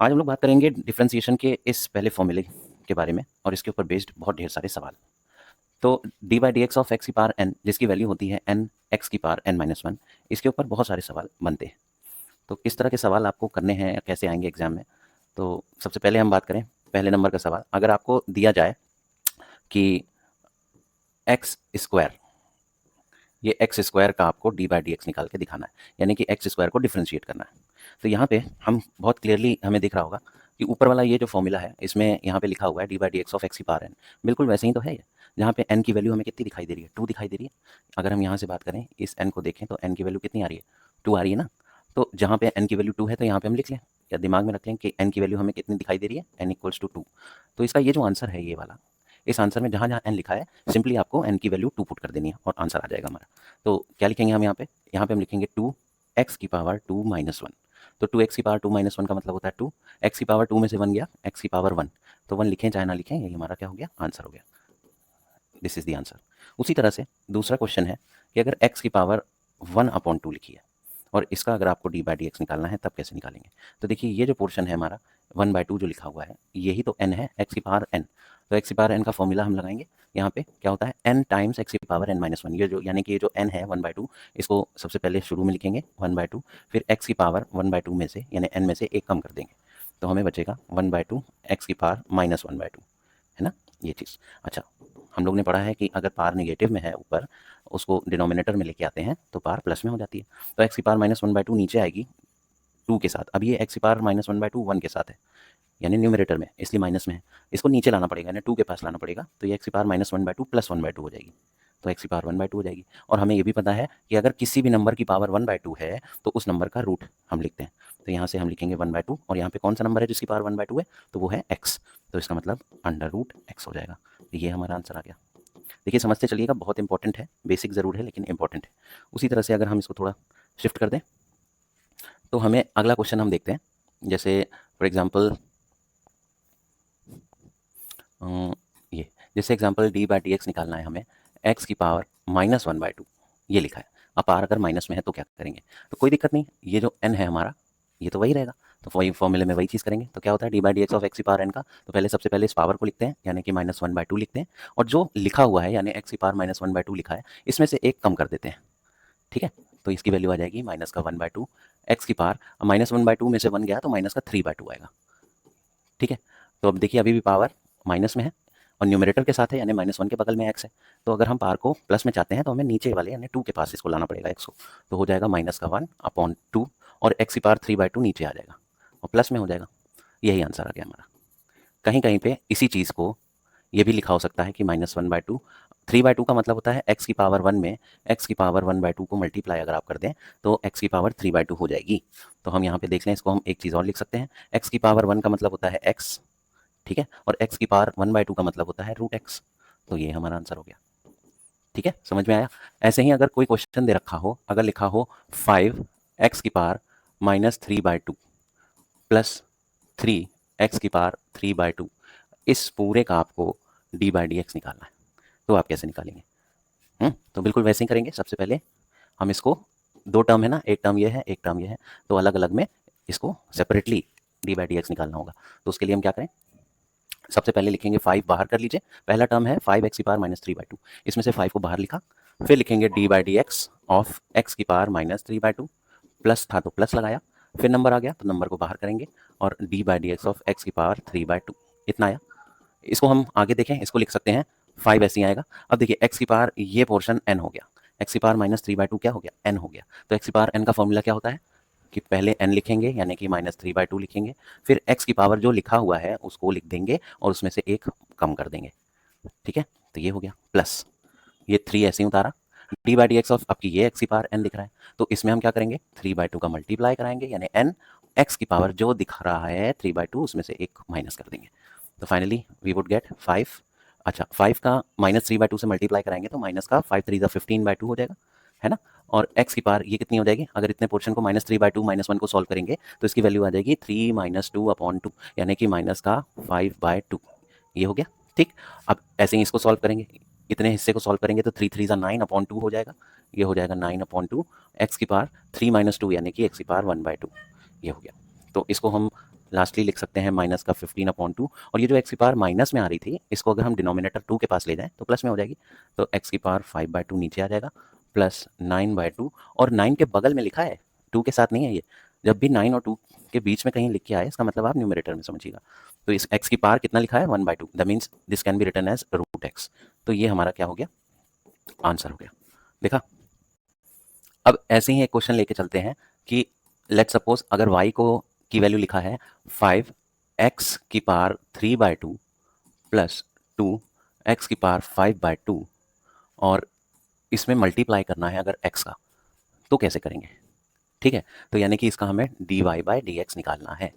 आज हम लोग बात करेंगे डिफरेंशिएशन के इस पहले फॉर्मूले के बारे में और इसके ऊपर बेस्ड बहुत ढेर सारे सवाल। तो D by D x of x की पावर एन, जिसकी वैल्यू होती है एन एक्स की पावर एन माइनस वन, इसके ऊपर बहुत सारे सवाल बनते हैं। तो किस तरह के सवाल आपको करने हैं या कैसे आएंगे एग्जाम में, तो सबसे पहले हम बात करें पहले नंबर का सवाल। अगर आपको दिया जाए कि एक्स स्क्वायर, ये एक्स स्क्वायर का आपको डी बाई डी एक्स निकाल के दिखाना है, यानी कि एक्स स्क्वायर को डिफ्रेंशिएट करना है। तो यहाँ पे हम बहुत क्लियरली हमें दिख रहा होगा कि ऊपर वाला ये जो फॉर्मूला है इसमें यहाँ पे लिखा हुआ है D by D x of x की पावर एन, बिल्कुल वैसे ही तो है ये। जहाँ पे एन की वैल्यू हमें कितनी दिखाई दे रही है, टू दिखाई दे रही है। अगर हम यहाँ से बात करें इस एन को देखें तो एन की वैल्यू कितनी आ रही है, टू आ रही है ना। तो जहाँ पे एन की वैल्यू टू है तो यहाँ पे हम लिख लें या दिमाग में रख लें कि एन की वैल्यू हमें कितनी दिखाई दे रही है, एन इक्वल्स टू टू। तो इसका ये जो आंसर है ये वाला, इस आंसर में जहाँ जहाँ एन लिखा है सिंपली आपको एन की वैल्यू टू पुट कर देनी है और आंसर आ जाएगा हमारा। तो क्या लिखेंगे हम यहाँ पे हम लिखेंगे टू एक्स की पावर टू माइनस वन। तो टू एक्स की पावर टू माइनस वन का मतलब होता है टू एक्स की पावर टू में से वन गया एक्स की पावर वन, तो वन लिखें चाहे ना लिखें यही हमारा क्या हो गया, आंसर हो गया। This is the answer. उसी तरह से दूसरा क्वेश्चन है कि अगर एक्स की पावर वन अपॉन टू लिखी है और इसका अगर आपको डी बाई डी एक्स निकालना है तब कैसे निकालेंगे। तो देखिए ये जो पोर्शन है हमारा वन बाई टू जो लिखा हुआ है यही तो एन है, एक्स की पावर एन। तो एक्स की पावर एन का फॉर्मूला हम लगाएंगे यहाँ पे, क्या होता है एन टाइम्स एक्स की पावर एन माइनस वन। ये जो यानी कि ये जो एन है वन बाई टू, इसको सबसे पहले शुरू में लिखेंगे वन बाई टू, फिर एक्स की पावर वन बाई टू में से यानी एन में से एक कम कर देंगे, तो हमें बचेगा वन बाई टू एक्स की power minus one by two, है ना ये चीज़। अच्छा, हम लोग ने पढ़ा है कि अगर पावर नेगेटिव में है ऊपर, उसको डिनोमिनेटर में लेके आते हैं तो पावर प्लस में हो जाती है। तो एक्स की power minus one by two नीचे आएगी टू के साथ। अब ये एक्स की power minus one by two one के साथ है यानी न्यूमरेटर में, इसलिए माइनस में है। इसको नीचे लाना पड़ेगा यानी टू के पास लाना पड़ेगा, तो ये एक्स की power minus one by two plus one by two हो जाएगी। तो एक्स की पावर वन बाई टू हो जाएगी। और हमें ये भी पता है कि अगर किसी भी नंबर की पावर वन बाई टू है तो उस नंबर का रूट हम लिखते हैं। तो यहाँ से हम लिखेंगे वन बाई टू और यहाँ पे कौन सा नंबर है जिसकी पावर वन बाई टू है, तो वो है एक्स। तो इसका मतलब अंडर रूट एक्स हो जाएगा। तो ये हमारा आंसर आ गया। देखिए समझते चलिएगा, बहुत इंपॉर्टेंट है, बेसिक ज़रूर है लेकिन इंपॉर्टेंट है। उसी तरह से अगर हम इसको थोड़ा शिफ्ट कर दें तो हमें अगला क्वेश्चन हम देखते हैं। जैसे फॉर एग्जांपल ये, जैसे example D by D x निकालना है हमें, एक्स की power minus one by two ये लिखा है। अब पावर अगर माइनस में है तो क्या करेंगे, तो कोई दिक्कत नहीं, ये जो एन है हमारा ये तो वही रहेगा। तो वही फॉर्मूले में वही चीज़ करेंगे। तो क्या होता है D by D x of x की पावर एन का, तो पहले सबसे पहले इस पावर को लिखते हैं यानी कि माइनस वन बाई टू लिखते हैं, और जो लिखा हुआ है यानी एक्स की power minus one by two लिखा है इसमें से एक कम कर देते हैं। ठीक है, तो इसकी वैल्यू आ जाएगी माइनस का वन बाई टू एक्स की power, minus one by two में से वन गया तो माइनस का थ्री बाई टू आएगा। ठीक है, तो अब देखिए अभी भी पावर माइनस में है और न्यूमरेटर के साथ है यानी माइनस वन के बगल में एक्स है। तो अगर हम पावर को प्लस में चाहते हैं तो हमें नीचे वाले यानी टू के पास इसको लाना पड़ेगा एक्स को। तो हो जाएगा माइनस का वन अपॉन टू और एक्स की पावर थ्री बाई टू नीचे आ जाएगा और प्लस में हो जाएगा। यही आंसर आ गया हमारा। कहीं कहीं पे इसी चीज़ को ये भी लिखा हो सकता है कि minus one by two, three by to का मतलब होता है एक्स की पावर वन में एक्स की पावर वन बाई टू को मल्टीप्लाई अगर आप कर दें तो एक्स की पावर थ्री बाई टू हो जाएगी। तो हम यहाँ पे देख लें, इसको हम एक चीज़ और लिख सकते हैं, एक्स की पावर वन का मतलब होता है एक्स, ठीक है, और एक्स की पावर वन बाई टू का मतलब होता है रूट एक्स। तो ये हमारा आंसर हो गया। ठीक है, समझ में आया। ऐसे ही अगर कोई क्वेश्चन दे रखा हो, अगर लिखा हो फाइव एक्स की power minus three by two plus three x की पावर थ्री बाई टू, इस पूरे का आपको डी बाई डी एक्स निकालना है, तो आप कैसे निकालेंगे। तो बिल्कुल वैसे ही करेंगे। सबसे पहले हम इसको, दो टर्म है ना, एक टर्म ये है एक टर्म ये है, तो अलग अलग में इसको separately D by D x निकालना होगा। तो उसके लिए हम क्या करें, सबसे पहले लिखेंगे फाइव बाहर कर लीजिए, पहला टर्म है फाइव एक्स की power minus three by two, इसमें से फाइव को बाहर लिखा, फिर लिखेंगे D by D x of x की power minus three by two, plus था तो प्लस लगाया, फिर नंबर आ गया तो नंबर को बाहर करेंगे और D by D x of x की पावर थ्री बाई टू, इतना आया। इसको हम आगे देखें, इसको लिख सकते हैं फाइव ऐसे ही आएगा। अब देखिए एक्स की पावर ये पोर्शन एन हो गया, एक्स की power minus three by to क्या हो गया, एन हो गया। तो एक्स की पावर एन का फॉर्मूला क्या होता है कि पहले एन लिखेंगे यानी कि माइनस थ्री बाई टू लिखेंगे, फिर एक्स की पावर जो लिखा हुआ है उसको लिख देंगे और उसमें से एक कम कर देंगे। ठीक है, तो ये हो गया प्लस, ये थ्री ऐसे ही उतारा, D by D x of आपकी ये एक्स की पावर एन दिख रहा है, तो इसमें हम क्या करेंगे थ्री बाई टू का मल्टीप्लाई कराएंगे यानी एन, एक्स की पावर जो दिख रहा है थ्री बाई टू उसमें से एक माइनस कर देंगे। तो finally we would get five. अच्छा, फाइव का माइनस थ्री बाई टू से मल्टीप्लाई कराएंगे तो माइनस का फाइव थ्री ज़ा फिफ्टीन बाई टू हो जाएगा, है ना। और एक्स की पावर ये कितनी हो जाएगी, अगर इतने पोर्शन को minus three by to minus one को सॉल्व करेंगे तो इसकी वैल्यू आ जाएगी three minus two upon two यानी कि माइनस का फाइव बाई टू। ये हो गया ठीक। अब ऐसे ही इसको सॉल्व करेंगे, इतने हिस्से को सॉल्व करेंगे तो थ्री थ्री ज़ा नाइन अपॉन टू हो जाएगा, ये हो जाएगा नाइन अपॉन टू, एक्स की पावर थ्री माइनस टू यानी कि एक्स की पावर वन बाई टू, ये हो गया। तो इसको हम लास्टली लिख सकते हैं माइनस का 15/2, और ये जो एक्स की पावर माइनस में आ रही थी इसको अगर हम डिनोमिनेटर 2 के पास ले जाएं तो प्लस में हो जाएगी, तो एक्स की पावर 5/2 नीचे आ जाएगा प्लस 9/2, और 9 के बगल में लिखा है, 2 के साथ नहीं है ये। जब भी 9 और 2 के बीच में कहीं लिख के आए इसका मतलब आप न्यूमरेटर में समझिएगा। तो इस एक्स की पावर कितना लिखा है 1/2, that means this can be written as root X. तो ये हमारा क्या हो गया, आंसर हो गया। देखा। अब ऐसे ही एक क्वेश्चन लेके चलते हैं कि लेट सपोज अगर y को की वैल्यू लिखा है 5x की पावर 3/2 प्लस 2x की पावर 5/2, और इसमें मल्टीप्लाई करना है अगर x का, तो कैसे करेंगे? ठीक है, तो यानी कि इसका हमें dy/dx निकालना है।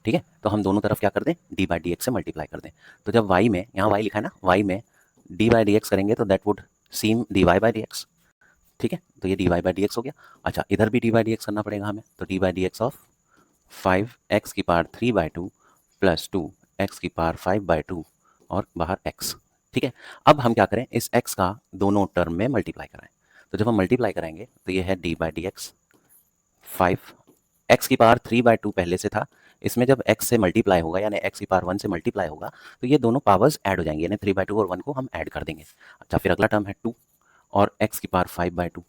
ठीक है, तो हम दोनों तरफ क्या कर दें, d/dx से मल्टीप्लाई कर दें। तो जब y में, यहाँ y लिखा है ना, y में d/dx करेंगे तो दैट वुड सीम dy/dx। ठीक है, तो ये dy/dx हो गया। अच्छा, इधर भी dy/dx करना पड़ेगा हमें, तो dy/dx ऑफ 5x की पावर 3/2 प्लस 2x की पावर 5/2 और बाहर x। ठीक है, अब हम क्या करें, इस x का दोनों टर्म में मल्टीप्लाई कराएं। तो जब हम मल्टीप्लाई कराएंगे तो ये है d/dx 5x की पावर 3/2 पहले से था, इसमें जब x से मल्टीप्लाई होगा यानी x की पावर 1 से मल्टीप्लाई होगा तो ये दोनों पावर्स ऐड हो जाएंगे, यानी 3/2 और 1 को हम ऐड कर देंगे। अच्छा, फिर अगला टर्म है 2 और x की पावर 5/2,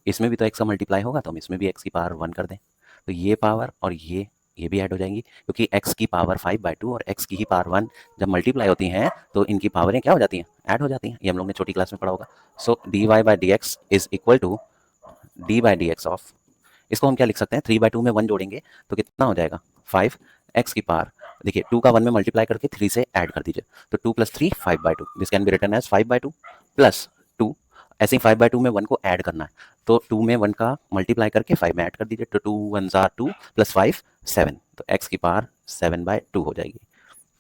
इसमें भी तो x का मल्टीप्लाई होगा तो हम इसमें भी x की पावर 1 कर दें, तो ये पावर और ये भी ऐड हो जाएंगी, क्योंकि x की पावर 5/2 और x की ही पावर 1 जब मल्टीप्लाई होती हैं तो इनकी पावरें क्या हो जाती हैं, ऐड हो जाती हैं। ये हम लोग ने छोटी क्लास में पढ़ा होगा। So dy/dx is equal to d/dx of, इसको हम क्या लिख सकते हैं, 3/2 में 1 जोड़ेंगे तो कितना हो जाएगा 5x की पावर, देखिए 2 का 1 में मल्टीप्लाई करके 3 से ऐड कर दीजिए, तो 2 plus 3 5/2, this can be written as 5/2 plus 2, ऐसे ही 5/2 में 1 को ऐड करना है, तो 2 में 1 का मल्टीप्लाई करके 5 में ऐड कर दीजिए, तो 2 1 जार 2 प्लस 5 7, तो x की पावर 7/2 हो जाएगी।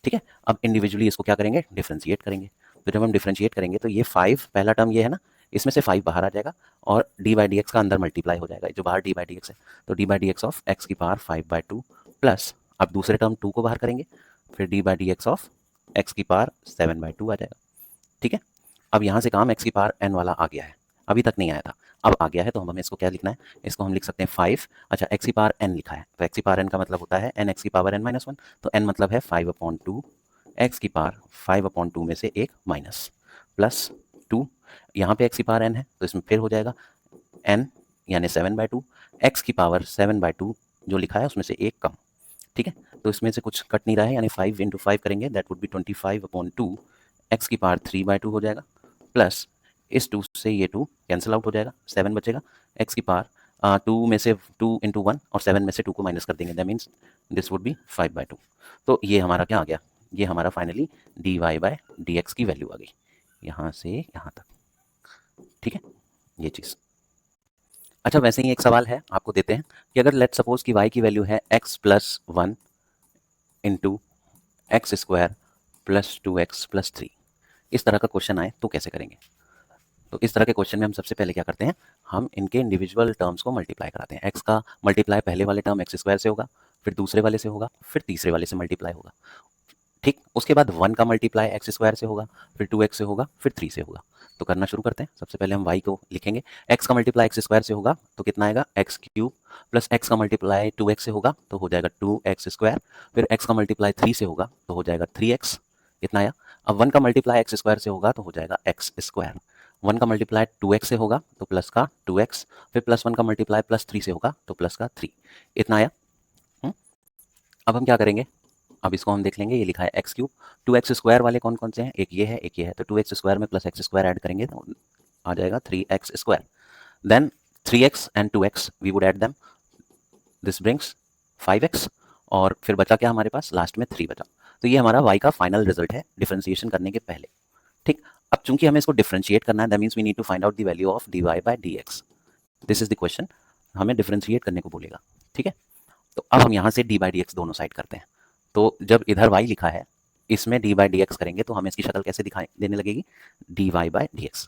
ठीक है, अब इंडिविजुअली इसको क्या करेंगे, डिफ्रेंशिएट करेंगे। तो जब हम डिफ्रेंशिएट करेंगे तो ये 5 पहला टर्म ये है ना, इसमें से 5 बाहर आ जाएगा और d/dx का अंदर मल्टीप्लाई हो जाएगा, जो बाहर d/dx है, तो d/dx ऑफ x की पावर 5/2 प्लस, अब दूसरे टर्म 2 को बाहर करेंगे, फिर d/dx ऑफ x की पावर 7/2 आ जाएगा। ठीक है, अब यहाँ से काम x की पावर n वाला आ गया है, अभी तक नहीं आया था, अब आ गया है, तो हमें इसको क्या लिखना है, इसको हम लिख सकते हैं 5, अच्छा x की पावर n लिखा है, तो x की पावर n का मतलब होता है n x की पावर n-1, तो n मतलब है 5/2, x की पावर 5/2 में से एक माइनस प्लस 2, यहाँ पे x की पावर n है तो इसमें फिर हो जाएगा n यानी 7/2, x की पावर 7/2 जो लिखा है उसमें से एक कम। ठीक है, तो इसमें से कुछ कट नहीं रहा है, यानी 5 × 5 करेंगे दैट वुड बी 25/2, x की पावर 3/2 हो जाएगा प्लस इस 2 से ये 2 कैंसिल आउट हो जाएगा, 7 बचेगा, x की पावर 2 में से 2 × 1 और 7 में से 2 को माइनस कर देंगे, that means this would be 5/2। तो ये हमारा क्या आ गया, ये हमारा फाइनली dy/dx की वैल्यू आ गई, यहाँ से यहाँ तक। ठीक है, ये चीज़। अच्छा, वैसे ही एक सवाल है आपको देते हैं कि अगर लेट सपोज कि y की वैल्यू है x + 1 इंटू x² + 2x + 3, इस तरह का क्वेश्चन आए तो कैसे करेंगे? तो इस तरह के क्वेश्चन में हम सबसे पहले क्या करते हैं, हम इनके इंडिविजुअल टर्म्स को मल्टीप्लाई कराते हैं। x का मल्टीप्लाई पहले वाले टर्म x² से होगा, फिर दूसरे वाले से होगा, फिर तीसरे वाले से मल्टीप्लाई होगा। ठीक, उसके बाद 1 का मल्टीप्लाई x² से होगा, फिर 2x से होगा, फिर 3 से होगा। तो करना शुरू करते हैं। सबसे पहले हम y को लिखेंगे, x का मल्टीप्लाई x² से होगा तो कितना आएगा x³ प्लस x का मल्टीप्लाई 2x से होगा तो हो जाएगा 2x², फिर x का मल्टीप्लाई 3 से होगा तो हो जाएगा 3x, इतना आया। अब 1 का मल्टीप्लाई x² से होगा तो हो जाएगा x², 1 का मल्टीप्लाई 2x से होगा तो प्लस का 2x, फिर प्लस 1 का मल्टीप्लाई प्लस 3 से होगा तो प्लस का 3, इतना आया। अब हम क्या करेंगे, अब इसको हम देख लेंगे, ये लिखा है x³, 2x² वाले कौन कौन से हैं, एक ये है, तो 2x² में प्लस x² ऐड करेंगे तो आ जाएगा 3x², then 3x and 2x we would add them, this brings 5x, और फिर बचा क्या हमारे पास, लास्ट में 3 बचा। तो ये हमारा y का फाइनल रिजल्ट है डिफरेंशिएशन करने के पहले। ठीक, अब चूंकि हमें इसको डिफरेंशिएट करना है, that means we need to find out the value of dy/dx, this is the question, हमें डिफरेंशिएट करने को बोलेगा। ठीक है, तो अब हम यहाँ से d/dx दोनों साइड करते हैं, तो जब इधर y लिखा है इसमें d/dx करेंगे तो हमें इसकी शक्ल कैसे दिखाई देने लगेगी, dy/dx।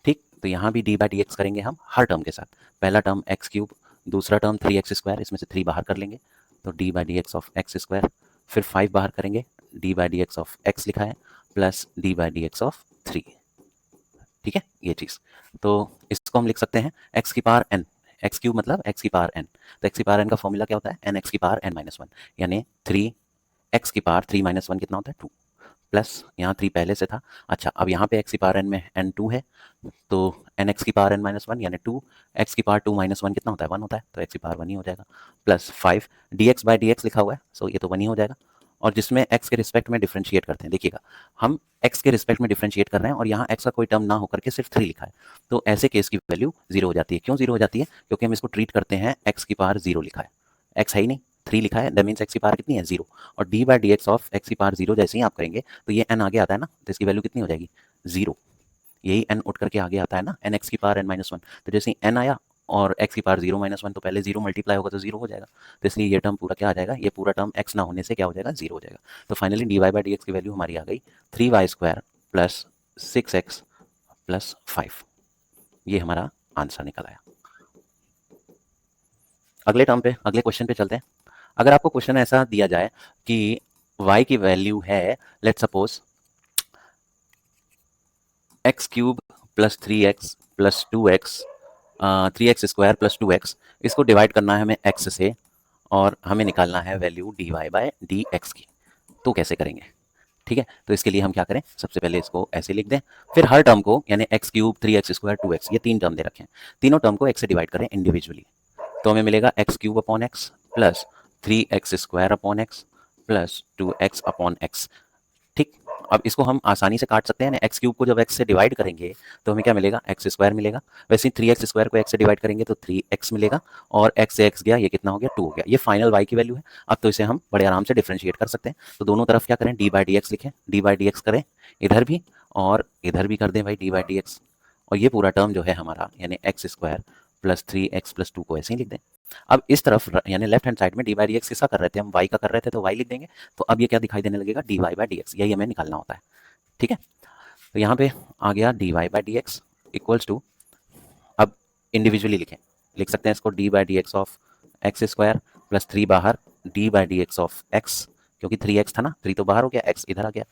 ठीक, तो यहाँ भी d/dx करेंगे हम हर टर्म के साथ, पहला टर्म x³, दूसरा टर्म 3x², इसमें से 3 बाहर कर लेंगे तो d/dx ऑफ x², फिर 5 बाहर करेंगे, d/dx ऑफ x लिखा है प्लस d/dx ऑफ 3। ठीक है, ये चीज़, तो इसको हम लिख सकते हैं x की पावर n, एक्स क्यूब मतलब एक्स की पावर एन, तो एक्स की पावर एन का फॉर्मूला क्या होता है, एन एक्स की पावर एन माइनस वन, यानी 3 एक्स की पावर 3 माइनस वन कितना होता है 2, प्लस यहाँ 3 पहले से था। अच्छा, अब यहाँ पे एक्स की पावर एन में एन 2 है, तो एन एक्स की पावर एन माइनस वन यानी 2 एक्स की पावर 2 माइनस वन कितना होता है 1 होता है, तो एक्स की पावर 1 ही हो जाएगा, plus 5 D x by D x लिखा हुआ है, सो ये तो 1 ही हो जाएगा। और जिसमें एक्स के रिस्पेक्ट में डिफ्रेंशिएट करते हैं, देखिएगा हम एक्स के रिस्पेक्ट में डिफ्रेंशिएट कर रहे हैं और यहाँ एक्स का कोई टर्म ना होकर के सिर्फ 3 लिखा है, तो ऐसे केस की वैल्यू 0 हो जाती है। क्यों 0 हो जाती है, क्योंकि हम इसको ट्रीट करते हैं एक्स की पावर 0 लिखा है, एक्स है ही नहीं, 3 लिखा है, दैट मीन्स एक्स की पावर कितनी है 0, और D by D x of x की पावर 0 जैसे ही आप करेंगे तो ये एन आगे आता है ना, तो इसकी वैल्यू कितनी हो जाएगी 0, यही एन उठ करके आगे आता है ना, एन एक्स की पावर एन माइनस वन, तो जैसे ही एन आया और एक्स की पावर 0 माइनस वन, तो पहले 0 मल्टीप्लाई होगा तो 0 हो जाएगा, तो इसलिए ये टर्म पूरा क्या आ जाएगा, ये पूरा टर्म एक्स ना होने से क्या हो जाएगा 0 हो जाएगा। तो finally D Y by D X की वैल्यू हमारी आ गई 3y² प्लस 6x प्लस 5, ये हमारा आंसर निकल आया। अगले टर्म पे, अगले क्वेश्चन पे चलते हैं। अगर आपको क्वेश्चन ऐसा दिया जाए कि y की वैल्यू है, let suppose x cube plus 3x plus 2x, 3x² plus 2x, इसको डिवाइड करना है हमें x से और हमें निकालना है value D Y by D X की, तो कैसे करेंगे, ठीक है। तो इसके लिए हम क्या करें, सबसे पहले इसको ऐसे लिख दें, फिर हर टर्म को यानी एक्स क्यूब 3x² 2x, ये 3 टर्म दे रखे हैं, तीनों टर्म को x से डिवाइड करें इंडिविजुअली, तो हमें मिलेगा x cube upon x plus 3x² upon x plus 2x upon x, ठीक। अब इसको हम आसानी से काट सकते हैं ना, एक्स क्यूब को जब एक्स से डिवाइड करेंगे तो हमें क्या मिलेगा x² मिलेगा, वैसे ही 3x² को x से डिवाइड करेंगे तो 3x मिलेगा, और x से x गया, ये कितना हो गया 2 हो गया, ये फाइनल y की वैल्यू है। अब तो इसे हम बड़े आराम से डिफ्रेंशिएट कर सकते हैं, तो दोनों तरफ क्या करें, डी बाई डी एक्स लिखें, डी बाई डी एक्स करें इधर भी और इधर भी कर दें भाई डी बाई डी एक्स, और ये पूरा टर्म जो है हमारा यानी x² प्लस 3x प्लस 2 को ऐसे ही लिख दें। अब इस तरफ यानी लेफ्ट हैंड साइड में डी बाई डी एक्स किसका कर रहे थे हम, y का कर रहे थे, तो y लिख देंगे, तो अब ये क्या दिखाई देने लगेगा D Y by D X, यही हमें निकालना होता है, ठीक है। तो यहाँ पे आ गया D Y by D X equals to, अब इंडिविजुअली लिख सकते हैं इसको, D by D x of x² plus 3 बाहर D by D x of x, क्योंकि 3x था ना, 3 तो बाहर हो गया, x इधर आ गया,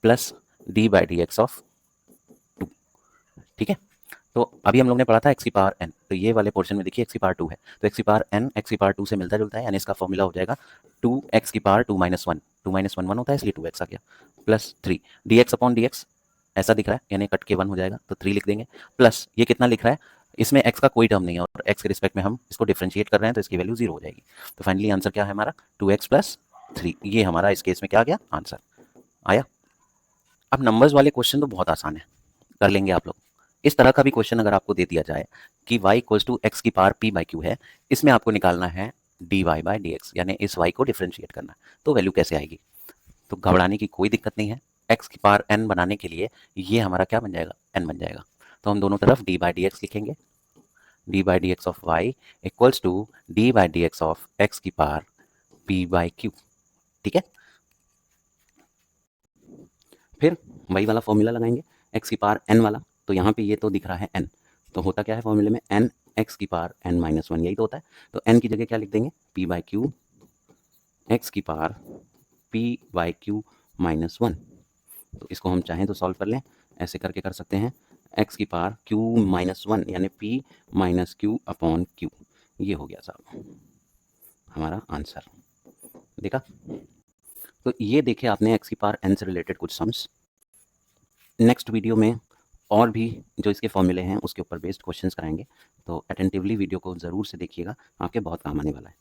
plus D by D x of 2, ठीक है। तो अभी हम लोग ने पढ़ा था एक्स की पावर n, तो ये वाले पोर्शन में देखिए एक्स की पावर 2 है, तो एक्स की पावर n एक्स की पावर 2 से मिलता जुलता है, यानी इसका फॉर्मूला हो जाएगा 2x की power 2 minus one, 2 minus one 1 होता है इसलिए 2x आ गया, plus 3 D x upon D x, ऐसा दिख रहा है यानी कट के 1 हो जाएगा, तो 3 लिख देंगे, प्लस ये कितना लिख रहा है, इसमें x का कोई टर्म नहीं है और x के रिस्पेक्ट में हम इसको डिफ्रेंशिएट कर रहे हैं, तो इसकी वैल्यू 0 हो जाएगी। तो फाइनली आंसर क्या है हमारा 2x प्लस 3, ये हमारा इस केस में क्या आ गया आंसर आया। अब नंबर्स वाले क्वेश्चन तो बहुत आसान है, कर लेंगे आप लोग। इस तरह का भी क्वेश्चन अगर आपको दे दिया जाए कि y इक्वल्स टू एक्स की पावर p बाई क्यू है, इसमें आपको निकालना है D Y by D X, यानी इस y को डिफ्रेंशिएट करना है, तो वैल्यू कैसे आएगी, तो घबराने की कोई दिक्कत नहीं है, x की पावर n बनाने के लिए ये हमारा क्या बन जाएगा n बन जाएगा, तो हम दोनों तरफ डी बाई डी एक्स लिखेंगे, D by D x of Y equals to D by D x of x की पावर p बाई क्यू, ठीक है। फिर वही वाला फॉर्मूला लगाएंगे एक्स की पावर n वाला, तो यहाँ पे ये तो दिख रहा है n, तो होता क्या है फॉर्मूले में n एक्स की पावर n माइनस वन, यही तो होता है, तो n की जगह क्या लिख देंगे p बाई क्यू एक्स की power p by Q minus one, तो इसको हम चाहें तो सॉल्व कर लें, ऐसे करके कर सकते हैं x की पावर q माइनस वन यानी p minus Q upon Q, ये हो गया साहब हमारा आंसर, देखा। तो ये देखे आपने x की पावर n से रिलेटेड कुछ सम्स। नेक्स्ट वीडियो में और भी जो इसके फॉर्मूले हैं उसके ऊपर बेस्ड क्वेश्चंस कराएंगे, तो अटेंटिवली वीडियो को ज़रूर से देखिएगा, आपके बहुत काम आने वाला है।